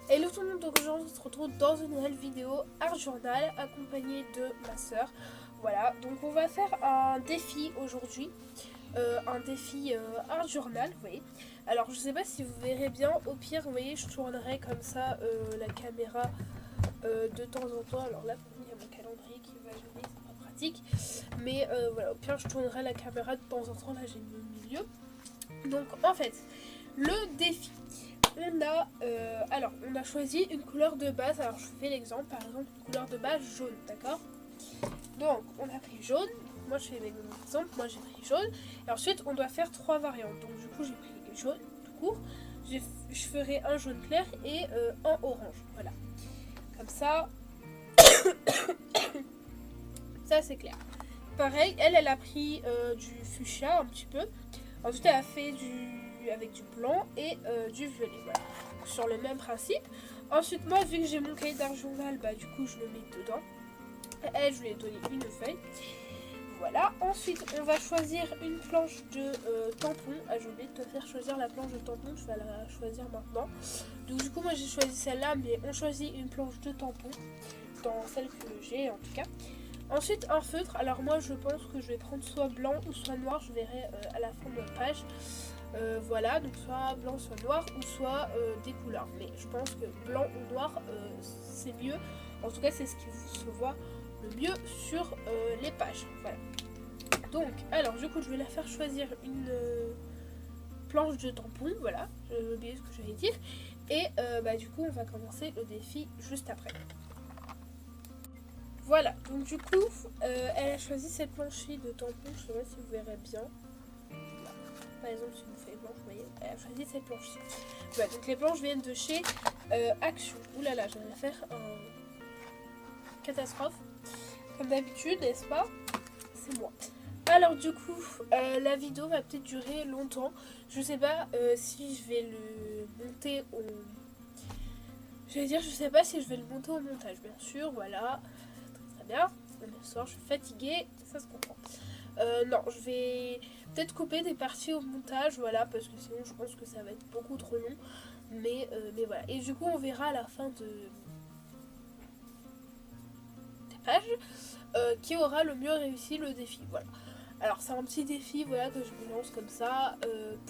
Hello tout le monde, donc aujourd'hui on se retrouve dans une nouvelle vidéo Art Journal accompagnée de ma soeur. Voilà, donc on va faire un défi aujourd'hui, un défi Art Journal, vous voyez. Alors je sais pas si vous verrez bien, au pire vous voyez je tournerai comme ça la caméra de temps en temps. Alors là il y a mon calendrier qui va gêner, c'est pas pratique. Mais voilà, au pire je tournerai la caméra de temps en temps, là j'ai mis au milieu. Donc en fait, le défi. On a choisi une couleur de base. Alors je fais l'exemple, par exemple une couleur de base jaune, d'accord. Donc on a pris jaune. Moi je fais mes exemples. Moi j'ai pris jaune. Et ensuite on doit faire 3 variantes. Donc du coup j'ai pris jaune tout court. Je ferai un jaune clair et un orange. Voilà. Comme ça, ça c'est clair. Pareil, elle a pris du fuchsia un petit peu. Ensuite elle a fait avec du blanc et du violet. Voilà. Sur le même principe. Ensuite, moi, vu que j'ai mon cahier d'art journal, bah du coup, je le mets dedans. Elle, je lui ai donné une feuille. Voilà. Ensuite, on va choisir une planche de tampon. Ah, j'ai oublié de te faire choisir la planche de tampon. Je vais la choisir maintenant. Donc, du coup, moi, j'ai choisi celle-là, mais on choisit une planche de tampon dans celle que j'ai, en tout cas. Ensuite, un feutre. Alors, moi, je pense que je vais prendre soit blanc ou soit noir. Je verrai à la fin de la page. Voilà, donc soit blanc, soit noir, ou soit des couleurs. Mais je pense que blanc ou noir, c'est mieux. En tout cas, c'est ce qui se voit le mieux sur les pages. Voilà. Donc, alors, du coup, je vais la faire choisir une planche de tampon. Voilà, j'ai oublié ce que j'allais dire. Et du coup, on va commencer le défi juste après. Voilà, donc du coup, elle a choisi cette planche de tampon. Je sais pas si vous verrez bien. Par exemple, si vous faites blanche, vous voyez, elle a choisi cette planche-ci. Voilà, donc les planches viennent de chez Action. Ouh là là, j'allais faire une catastrophe. Comme d'habitude, n'est-ce pas? C'est moi. Alors du coup, la vidéo va peut-être durer longtemps. Je sais pas si je vais le monter au... je sais pas si je vais le monter au montage, bien sûr, voilà. Très bien. Le soir, je suis fatiguée, ça se comprend. Non, je vais peut-être couper des parties au montage, voilà, parce que sinon je pense que ça va être beaucoup trop long. Mais voilà. Et du coup, on verra à la fin des pages qui aura le mieux réussi le défi. Voilà. Alors, c'est un petit défi, voilà, que je me lance comme ça.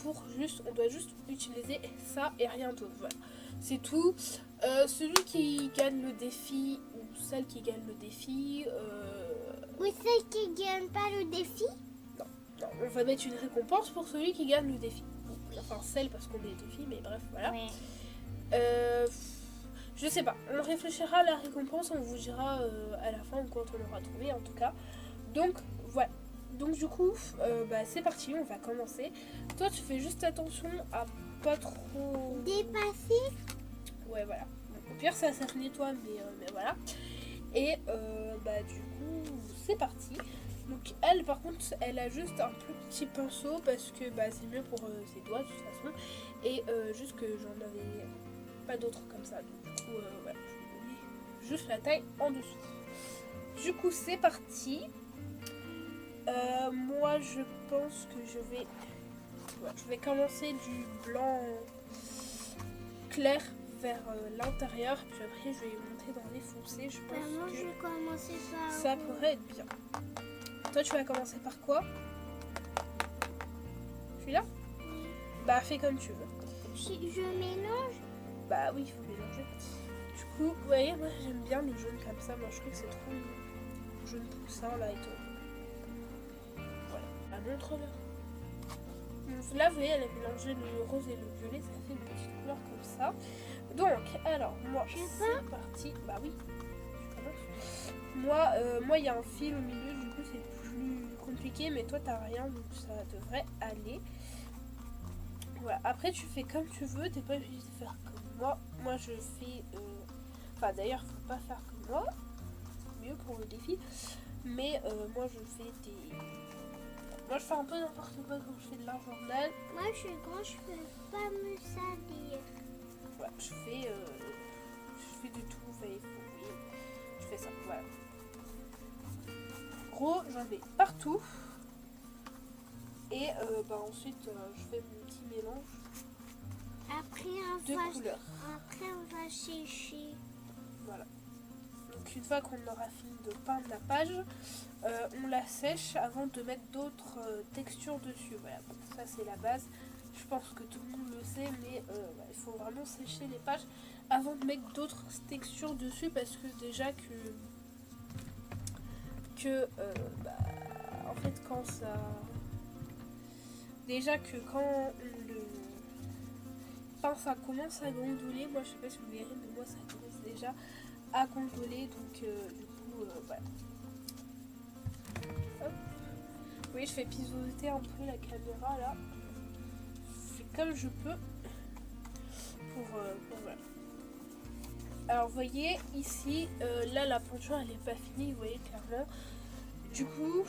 On doit juste utiliser ça et rien d'autre. Voilà. C'est tout. Celui qui gagne le défi, ou celle qui gagne le défi. Ou celle qui gagne pas le défi? Non, on va mettre une récompense pour celui qui gagne le défi. Enfin, celle parce qu'on est deux filles, mais bref, voilà. Ouais. Je sais pas, on réfléchira à la récompense, on vous dira à la fin ou quand on l'aura trouvé en tout cas. Donc voilà. Donc du coup, c'est parti, on va commencer. Toi, tu fais juste attention à pas trop Dépasser? Ouais, voilà. Au pire, ça se nettoie, mais voilà. Et du coup, c'est parti. Donc elle, par contre, elle a juste un plus petit pinceau parce que c'est mieux pour ses doigts de toute façon. Et juste que j'en avais pas d'autres comme ça. Donc du coup, voilà, je vais donner juste la taille en dessous. Du coup, c'est parti. Moi, je pense que je vais commencer du blanc clair vers l'intérieur. Puis après, je vais monter dans les foncés. Je pense Moi, que je vais commencer par... ça pourrait être bien. Toi, tu vas commencer par quoi? Celui-là? Oui. Bah, fais comme tu veux. Si je mélange? Bah oui, il faut mélanger. Du coup, vous voyez, moi j'aime bien le jaune comme ça. Moi je trouve que c'est trop mignon. Jaune poussin là et tout. Voilà, la montre-le. Donc là, vous voyez, elle a mélangé le rose et le violet. Ça fait une petite couleur comme ça. Donc, alors, moi, c'est parti. Bah oui, je commence. Moi, il y a un fil au milieu. Du coup, c'est plus compliqué. Mais toi, t'as rien. Donc ça devrait aller. Voilà. Après, tu fais comme tu veux. T'es pas obligé de faire comme moi. Moi, je fais... d'ailleurs, faut pas faire comme moi. C'est mieux pour le défi. Mais moi, je fais des... Moi, je fais un peu n'importe quoi quand je fais de l'art journal. Moi, je suis grand, je peux pas me salir. Ouais, je fais du tout. Je fais ça. Voilà. En gros, j'en mets partout. Et ensuite, je fais mon petit mélange. Après, deux couleurs. Après, on va sécher. Voilà. Donc une fois qu'on aura fini de peindre la page, on la sèche avant de mettre d'autres textures dessus. Voilà, bon, ça c'est la base. Je pense que tout le monde le sait, mais il faut vraiment sécher les pages avant de mettre d'autres textures dessus parce que déjà en fait quand ça... Déjà que quand on le peint, ça commence à gondoler. Moi je sais pas si vous verrez, mais moi ça commence déjà à gondoler, donc du coup voilà. Hop. Oui, je fais pivoter un peu la caméra là. Je fais comme je peux pour voilà. Alors vous voyez ici, là la peinture elle est pas finie, vous voyez clairement. Du coup,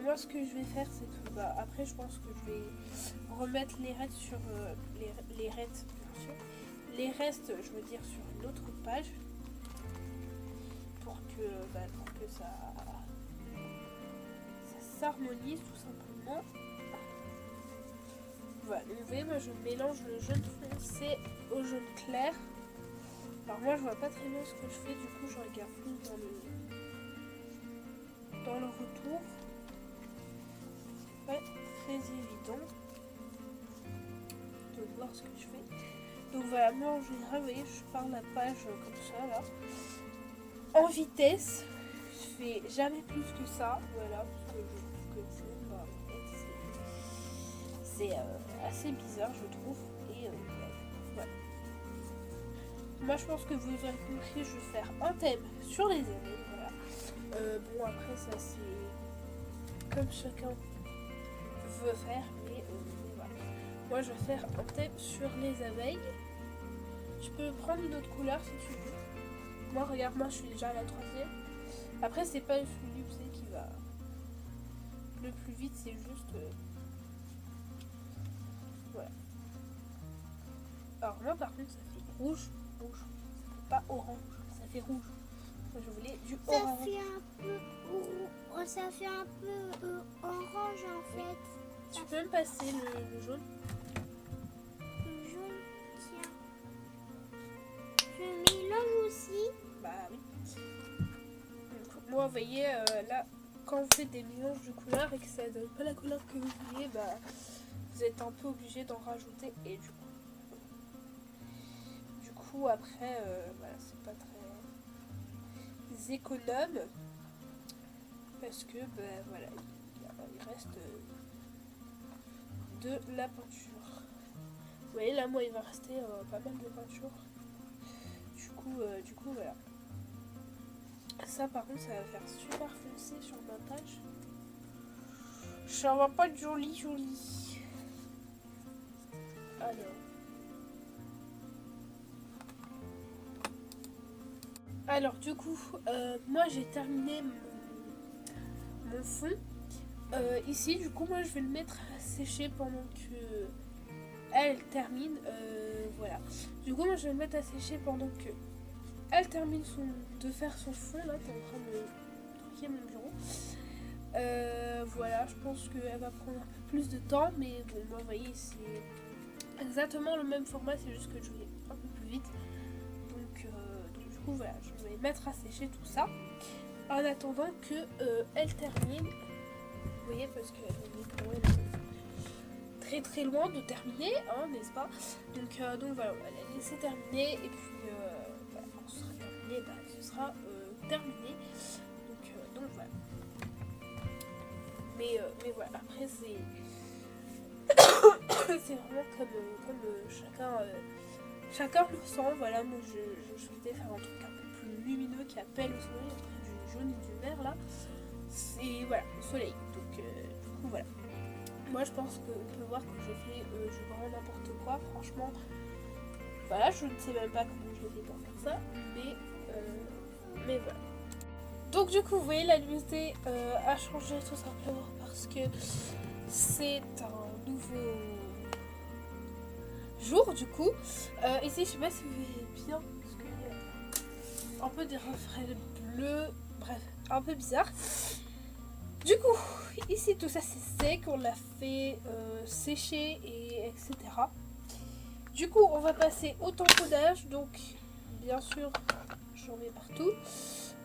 moi ce que je vais faire c'est que après je pense que je vais remettre les restes sur les restes, bien sûr. Les restes, je veux dire, sur une autre page pour que ça s'harmonise tout simplement. Voilà, donc vous voyez, moi je mélange le jaune foncé au jaune clair. Alors moi je vois pas très bien ce que je fais, du coup je regarde plus dans le retour. C'est pas très évident de voir ce que je fais. Donc voilà, moi en général, vous voyez, je pars la page comme ça là. En vitesse, je fais jamais plus que ça, voilà, parce que je trouve que c'est assez bizarre, je trouve. Et voilà. Moi je pense que vous avez compris, je vais faire un thème sur les abeilles, voilà. Bon après ça c'est comme chacun veut faire, mais voilà. Moi je vais faire un thème sur les abeilles. Je peux prendre une autre couleur si tu veux. Moi regarde, moi je suis déjà à la 3e. Après c'est pas celui qui va le plus vite, c'est juste voilà. Alors moi par contre ça fait rouge, ça fait pas orange, ça fait rouge. Moi je voulais du orange. Ça fait un peu orange en fait. Tu peux me passer le jaune? Le jaune, tiens. Je mélange aussi. Bah oui. Donc, moi, vous voyez, là, quand vous faites des mélanges de couleurs et que ça donne pas la couleur que vous voulez, bah, vous êtes un peu obligé d'en rajouter. Et du coup après, voilà, c'est pas très économe. Parce que, bah, voilà, il reste de la peinture. Vous voyez, là, moi, il va rester pas mal de peinture. Du coup, voilà. Ça, par contre, ça va faire super foncé sur ma page. Ça va pas être joli. Alors, du coup, moi, j'ai terminé mon fond. Ici, du coup, moi, je vais le mettre à sécher pendant que elle termine. Voilà. Du coup, moi, je vais le mettre à sécher pendant que elle termine de faire son fond. Là, t'es en train de truquer mon bureau. Voilà, je pense qu'elle va prendre un peu plus de temps, mais bon, moi, vous voyez, c'est exactement le même format, c'est juste que je vais un peu plus vite. Donc du coup, voilà, je vais mettre à sécher tout ça en attendant que elle termine. Vous voyez, parce qu'elle est quand même très loin de terminer, hein, n'est-ce pas? Donc voilà, on va la laisser terminer et puis quand ce sera terminé, ce sera terminé. Donc voilà. Mais voilà, après c'est c'est vraiment comme chacun le sent. Voilà, moi je souhaitais faire un truc un peu plus lumineux qui appelle au soleil, après du jaune et du vert là. C'est voilà, le soleil. Donc du coup voilà. Moi je pense qu'on peut voir que je fais vraiment n'importe quoi, franchement. Voilà, je ne sais même pas comment je l'ai fait pour faire ça, mais voilà. Donc du coup, vous voyez, la luminosité a changé tout simplement parce que c'est un nouveau jour du coup. Ici, je sais pas si vous voyez bien, parce qu'il y a un peu des reflets bleus, bref, un peu bizarre. Du coup, ici tout ça c'est sec, on l'a fait sécher et etc. Du coup, on va passer au tamponnage. Donc, bien sûr, j'en mets partout.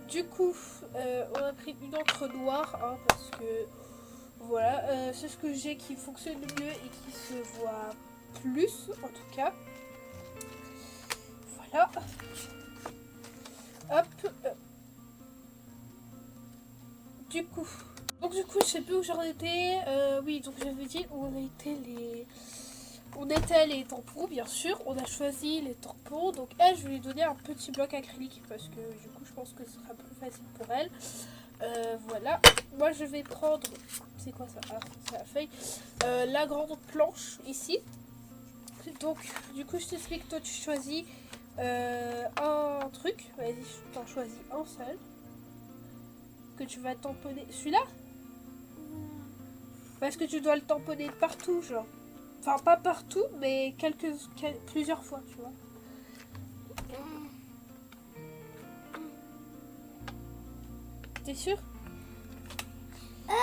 Du coup, on a pris une encre noire hein, parce que voilà, c'est ce que j'ai qui fonctionne le mieux et qui se voit plus en tout cas. Voilà. Hop. Du coup, je sais plus où j'en étais. Oui, donc j'avais dit où on était les tampons, bien sûr. On a choisi les tampons. Donc elle, je vais lui donner un petit bloc acrylique parce que du coup, je pense que ce sera plus facile pour elle. Voilà. Moi, je vais prendre. C'est quoi ça? Ah, c'est la feuille. La grande planche ici. Donc, du coup, je t'explique. Toi, tu choisis un truc. Vas-y, je t'en choisis un seul. Que tu vas tamponner. Celui-là? Parce que tu dois le tamponner partout, genre. Enfin, pas partout, mais plusieurs fois, tu vois. T'es sûr? Non,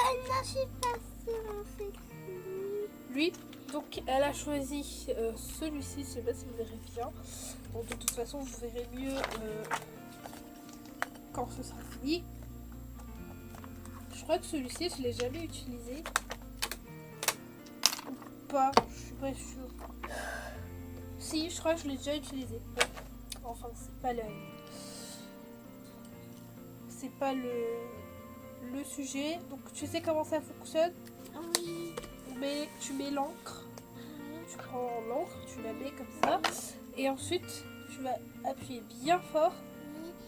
je suis pas sûre en fait. Lui, donc elle a choisi celui-ci, je sais pas si vous verrez bien. Bon, de toute façon, vous verrez mieux quand ce sera fini. Je crois que celui-ci, je l'ai jamais utilisé. Ou pas, je suis pas sûre. Si, je crois que je l'ai déjà utilisé. Ouais. Enfin, c'est pas le sujet. Donc, tu sais comment ça fonctionne? Oui. Tu mets l'encre. Tu prends l'encre, tu la mets comme ça. Et ensuite, tu vas appuyer bien fort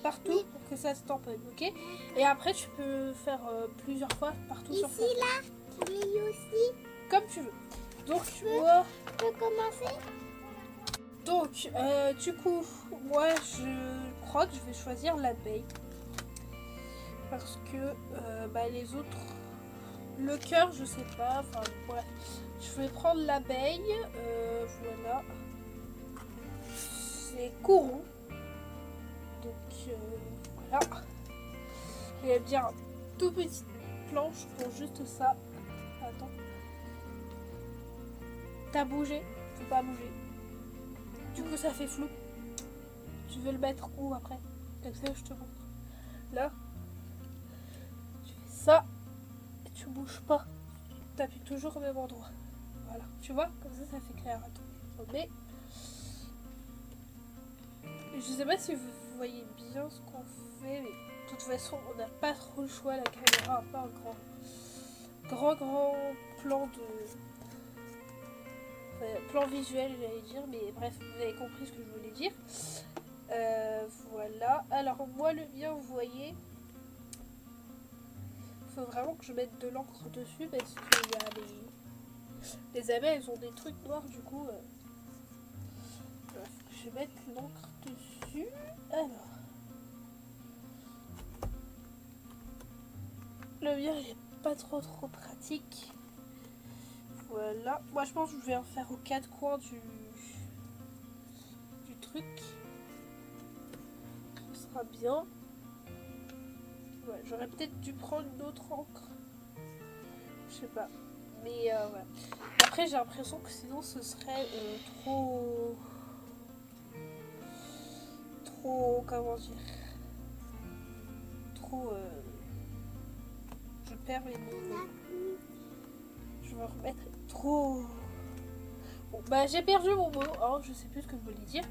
partout pour que ça se tamponne, ok? Et après, tu peux faire plusieurs fois partout sur ta Ici, là? Oui, aussi. comme tu veux. Donc, Je peux commencer? Donc, du coup, moi, je crois que je vais choisir l'abeille. Parce que les autres... Le cœur, je sais pas. Enfin, bref. Je vais prendre l'abeille. Voilà. C'est Kourou. Donc, voilà. Il y a bien une toute petite planche pour juste ça. Attends. T'as bougé? Faut pas bouger. Du coup, ça fait flou. Tu veux le mettre où après? Comme ça, je te montre. Là. Tu fais ça. Et tu bouges pas. Tu appuies toujours au même endroit. Voilà. Tu vois? Comme ça fait clair. Attends. Mais... Je sais pas si vous voyez bien ce qu'on fait. Mais de toute façon, on n'a pas trop le choix. La caméra n'a pas un grand plan plan visuel, j'allais dire, mais bref, vous avez compris ce que je voulais dire. Voilà. Alors moi, le mien, vous voyez, il faut vraiment que je mette de l'encre dessus parce qu'il y a les abeilles, elles ont des trucs noirs, du coup. Je vais mettre l'encre dessus. Alors, le mien, il est pas trop pratique. Voilà. Moi, je pense que je vais en faire aux quatre coins du truc. Ce sera bien. Ouais, j'aurais peut-être dû prendre une autre encre. Je sais pas. Mais voilà. Après, j'ai l'impression que sinon, ce serait trop... Comment dire? Trop... Je perds les mots. Je vais remettre trop... Bon, bah, j'ai perdu mon mot. Hein, je sais plus ce que je voulais dire.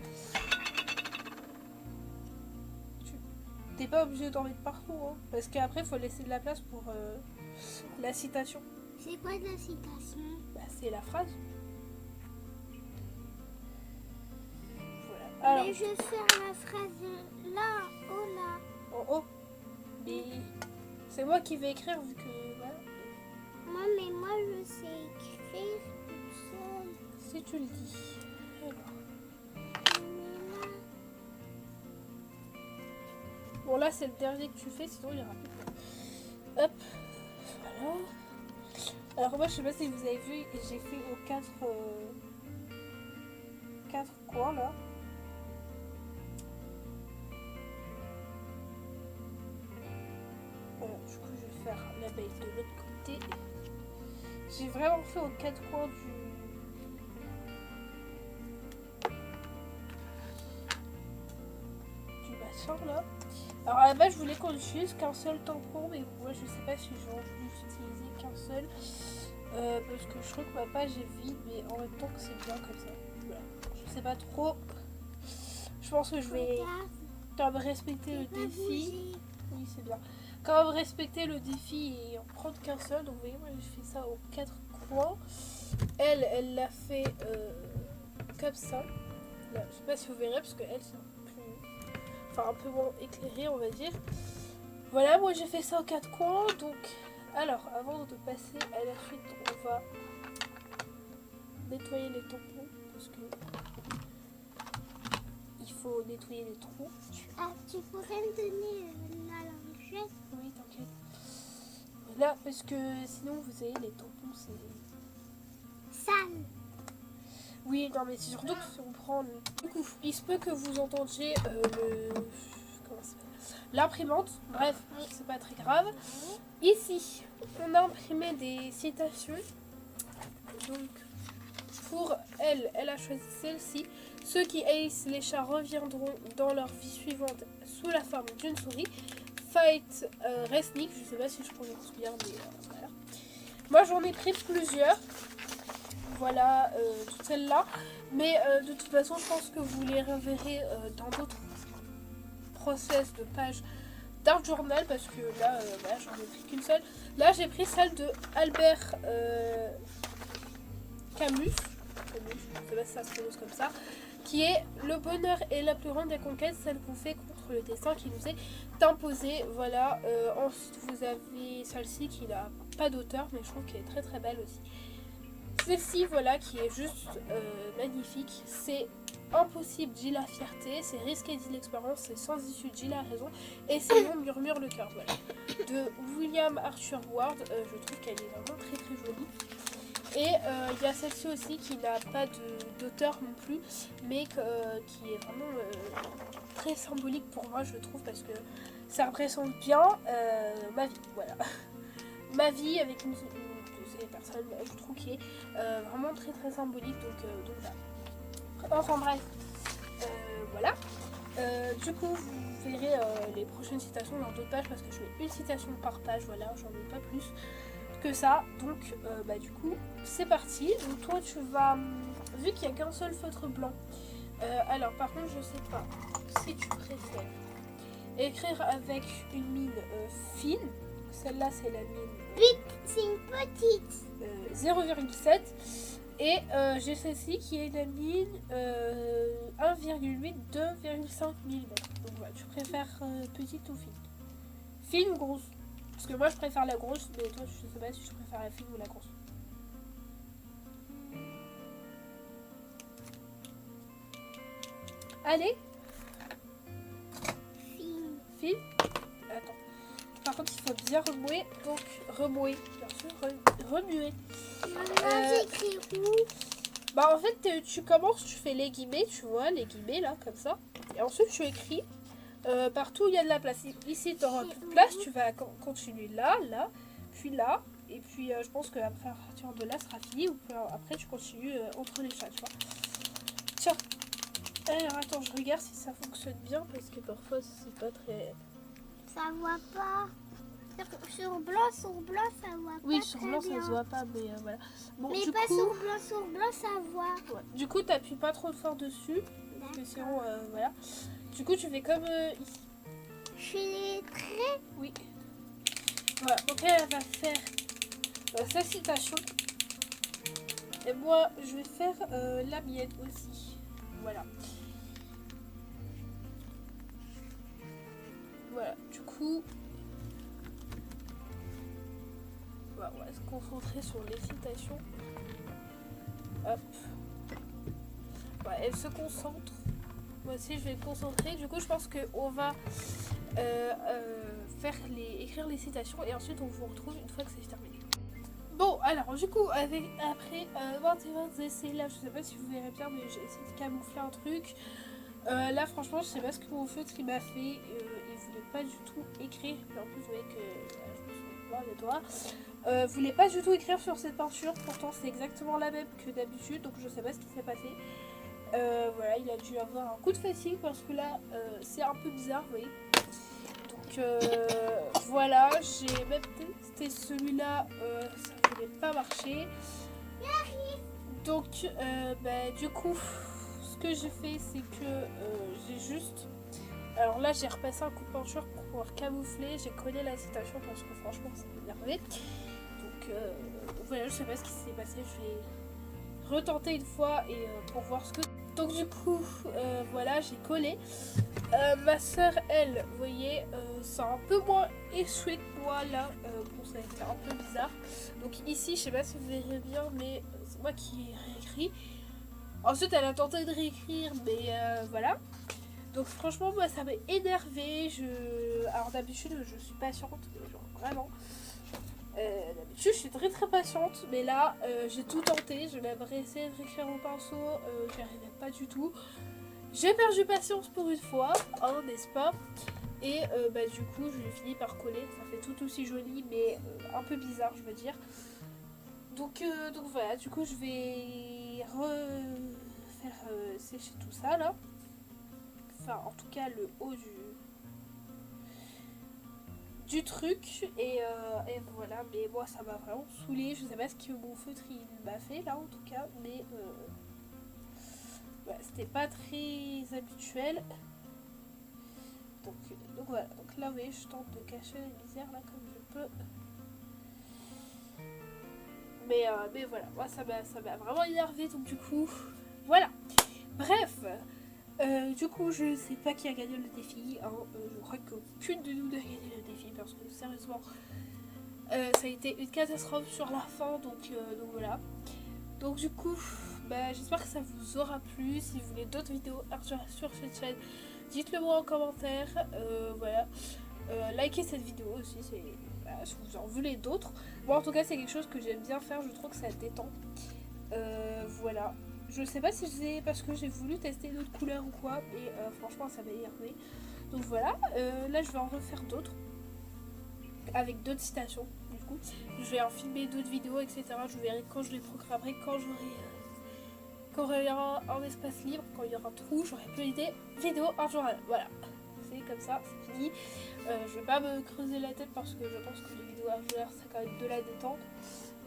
T'es pas obligé d'en mettre partout, hein, parce qu'après, il faut laisser de la place pour la citation. C'est quoi la citation? Bah, c'est la phrase. Voilà. Alors, mais je vais faire la phrase là, oh là. En haut. Mais c'est moi qui vais écrire vu que... Voilà. Moi, je sais écrire toute seule. Si tu le dis. Alors. Bon, là, c'est le dernier que tu fais, sinon il y aura plus de... Hop. Voilà. Alors, moi, je sais pas si vous avez vu, j'ai fait aux quatre coins, là. Du coup, je vais faire l'abeille de l'autre côté. J'ai vraiment fait aux quatre coins citation là. Alors à la base je voulais qu'on utilise qu'un seul tampon, mais moi je sais pas si j'ai envie d'utiliser qu'un seul. Parce que je trouve que ma page est vide, mais en même temps que c'est bien comme ça. Voilà. Je sais pas trop. Je pense que je vais quand même respecter le défi. Oui, c'est bien. Quand même respecter le défi et en prendre qu'un seul. Donc vous voyez, moi je fais ça aux 4 coins. Elle l'a fait comme ça. Là, je sais pas si vous verrez parce que elle c'est un peu moins éclairé, on va dire. Voilà, moi j'ai fait ça aux 4 coins. Donc, alors, avant de passer à la suite, on va nettoyer les tampons parce que il faut nettoyer les trous. Tu pourrais me donner la lingette? Oui, t'inquiète. Voilà, parce que sinon, vous savez, les tampons, c'est sale. Oui, non, mais c'est surtout que si on prend le... Du coup, il se peut que vous entendiez l'imprimante. Bref, c'est pas très grave. Ici, on a imprimé des citations. Donc, pour elle, elle a choisi celle-ci. Ceux qui haïssent les chats reviendront dans leur vie suivante sous la forme d'une souris. Fight Resnick, je sais pas si je prononce bien, mais voilà. Moi, j'en ai pris plusieurs. Voilà, toutes celles-là. Mais de toute façon, je pense que vous les reverrez dans d'autres process de pages d'art journal. Parce que là, voilà, j'en ai pris qu'une seule. Là, j'ai pris celle de Albert Camus. Je sais pas si ça se prononce comme ça. Qui est le bonheur est la plus grande des conquêtes, celle qu'on fait contre le destin qui nous est imposé. Voilà. Ensuite, vous avez celle-ci qui n'a pas d'auteur, mais je trouve qu'elle est très très belle aussi. Celle-ci, voilà, qui est juste magnifique. C'est impossible, dit la fierté. C'est risqué, dit l'expérience. C'est sans issue, dit la raison. Et c'est non, murmure le cœur. Voilà. De William Arthur Ward. Je trouve qu'elle est vraiment très très jolie. Et il y a celle-ci aussi qui n'a pas d'auteur non plus, mais qui est vraiment très symbolique pour moi, je trouve, parce que ça représente bien ma vie. Voilà. Ma vie avec une de ces personnes, je trouve, qui est vraiment très très symbolique. Donc voilà. Enfin bref, voilà. Du coup, vous verrez les prochaines citations dans d'autres pages parce que je fais une citation par page. Voilà, j'en ai pas plus que ça. Donc, du coup, c'est parti. Donc, toi, tu vas. Vu qu'il n'y a qu'un seul feutre blanc, alors par contre, je sais pas si tu préfères écrire avec une mine fine. Celle-là, c'est la mine. C'est une petite. 0,7 et j'ai celle-ci qui est la mine 1,8 2,5 mm. Donc voilà, tu préfères petite ou fine? Fine ou grosse? Parce que moi je préfère la grosse, mais toi je sais pas si tu préfères la fine ou la grosse. Allez. Fine. Attends. Par contre, il faut bien remuer. Donc, remuer. Bien sûr, remuer. J'écris où? Bah, en fait, tu commences, tu fais les guillemets, tu vois, les guillemets là, comme ça. Et ensuite, tu écris partout où il y a de la place. Ici, tu n'auras plus de place, tu vas continuer là, là, puis là. Et puis, je pense qu'après, à partir de là, ça sera fini. Ou après, tu continues entre les chats, tu vois. Tiens. Alors, attends, je regarde si ça fonctionne bien, parce que parfois, c'est pas très... Ça voit pas. Sur blanc, ça voit pas. Oui, sur blanc, bien. ça se voit pas, mais voilà. Bon, mais du pas coup, sur blanc, ça voit. ouais. Du coup, t'appuies pas trop fort dessus, parce que sinon, voilà. Du coup, tu fais comme ici. Je fais les traits. Oui. Voilà, donc elle va faire sa citation. Et moi, je vais faire la mienne aussi. Voilà. Voilà, du coup... Voilà, on va se concentrer sur les citations. Hop. Ouais, elle se concentre. Moi aussi, je vais me concentrer. Du coup, je pense qu'on va écrire les citations et ensuite on vous retrouve une fois que c'est terminé. Bon, alors, du coup, après 21 essais, là, je sais pas si vous verrez bien, mais j'ai essayé de camoufler un truc. Là, franchement, je sais pas ce que mon feutre il m'a fait. Il voulait pas du tout écrire. Et en plus, vous voyez que je me suis pas de toi. Voulait pas du tout écrire sur cette peinture. Pourtant, c'est exactement la même que d'habitude. Donc, je sais pas ce qui s'est passé. Voilà, il a dû avoir un coup de fatigue parce que là, c'est un peu bizarre, vous voyez. Donc voilà, j'ai même testé celui-là, ça ne voulait pas marcher. Donc du coup, ce que j'ai fait, c'est que j'ai juste... Alors là, j'ai repassé un coup de peinture pour pouvoir camoufler. J'ai collé la citation parce que franchement, ça m'énervait. Donc voilà, je sais pas ce qui s'est passé. Je vais retenter une fois et pour voir ce que... Donc du coup, voilà, j'ai collé. Ma soeur, elle, vous voyez, c'est un peu moins échoué que moi là. Bon, ça a été un peu bizarre. Donc ici, je sais pas si vous verrez bien, mais c'est moi qui ai réécrit. Ensuite, elle a tenté de réécrire, mais voilà. Donc franchement, moi, ça m'a énervé. Alors d'habitude, je suis patiente, mais genre vraiment. D'habitude, je suis très très patiente, mais là, j'ai tout tenté. Je même essayé de réécrire au pinceau, j'y arrivais pas du tout. J'ai perdu patience pour une fois, hein, n'est-ce pas? Et du coup, je l'ai fini par coller. Ça fait tout aussi joli, mais un peu bizarre, je veux dire. Donc voilà, du coup, je vais refaire sécher tout ça là. Enfin, en tout cas, le haut du truc. Et voilà, mais moi, ça m'a vraiment saoulé. Je sais pas ce que mon feutre il m'a fait là, en tout cas, mais c'était pas très habituel. Donc voilà, donc là, vous voyez, je tente de cacher les misères là comme je peux. Mais voilà, moi ça m'a vraiment énervé, donc du coup, voilà. Bref, du coup, je sais pas qui a gagné le défi. Hein. Je crois qu'aucune de nous n'a gagné le défi parce que sérieusement, ça a été une catastrophe sur la fin, donc voilà. Donc du coup, j'espère que ça vous aura plu. Si vous voulez d'autres vidéos sur cette chaîne, dites-le moi en commentaire. Voilà. Likez cette vidéo aussi si vous en voulez d'autres. Moi en tout cas c'est quelque chose que j'aime bien faire, je trouve que ça détend. Voilà. Je sais pas si c'est parce que j'ai voulu tester d'autres couleurs ou quoi, mais franchement ça m'a énervé. Donc voilà, là je vais en refaire d'autres avec d'autres citations du coup. Je vais en filmer d'autres vidéos, etc. Je verrai quand je les programmerai, quand il y aura un espace libre, quand il y aura un trou, j'aurai plein d'idées. Vidéo en journal, voilà. C'est comme ça, c'est fini. Je vais pas me creuser la tête parce que je pense que les vidéos HDR c'est quand même de la détente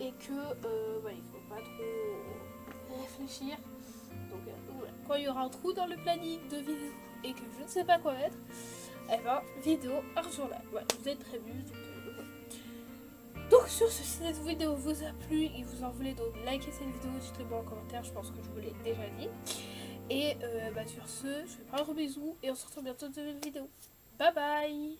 et que il faut pas trop réfléchir. Donc voilà. Quand il y aura un trou dans le planning de vidéo et que je ne sais pas quoi mettre, vidéo hors journal. Voilà, vous êtes prévenus. Donc sur ce, si cette vidéo vous a plu et vous en voulez donc likez cette vidéo, dites-le moi en commentaire, je pense que je vous l'ai déjà dit. Et sur ce, je vous fais un gros bisou et on se retrouve bientôt dans une nouvelle vidéo. Bye bye.